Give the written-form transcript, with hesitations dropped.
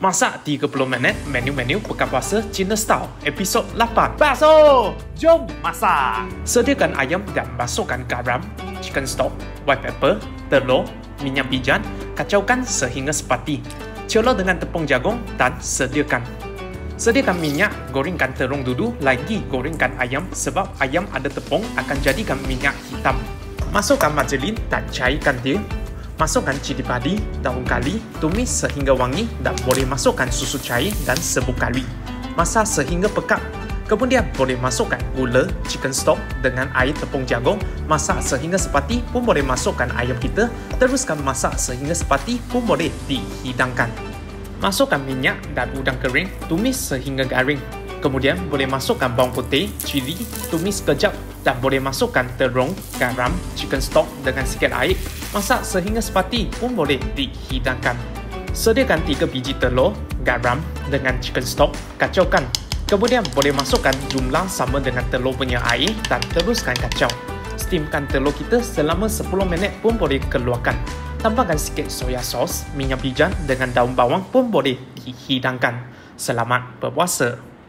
Masak 30 minit menu-menu buka puasa Cina Style episod 8. Bakso! Jom masak! Sediakan ayam dan masukkan garam, chicken stock, white pepper, telur, minyak bijan, kacaukan sehingga sepati. Celor dengan tepung jagung dan sediakan. Sediakan minyak, gorengkan terung dulu, lagi gorengkan ayam sebab ayam ada tepung akan jadikan minyak hitam. Masukkan margarin dan cairkan dia. Masukkan cili padi, daun kari, tumis sehingga wangi dan boleh masukkan susu cair dan serbuk kari. Masak sehingga pekat. Kemudian boleh masukkan gula, chicken stock dengan air tepung jagung. Masak sehingga sepati pun boleh masukkan ayam kita. Teruskan masak sehingga sepati pun boleh dihidangkan. Masukkan minyak dan udang kering, tumis sehingga garing. Kemudian boleh masukkan bawang putih, cili, tumis kejap dan boleh masukkan terung, garam, chicken stock dengan sikit air. Masak sehingga sepati pun boleh dihidangkan. Sediakan 3 biji telur, garam dengan chicken stock, kacaukan. Kemudian boleh masukkan jumlah sama dengan telur punya air dan teruskan kacau. Steamkan telur kita selama 10 minit pun boleh keluarkan. Tambahkan sikit soya sos, minyak bijan dengan daun bawang pun boleh dihidangkan. Selamat berpuasa!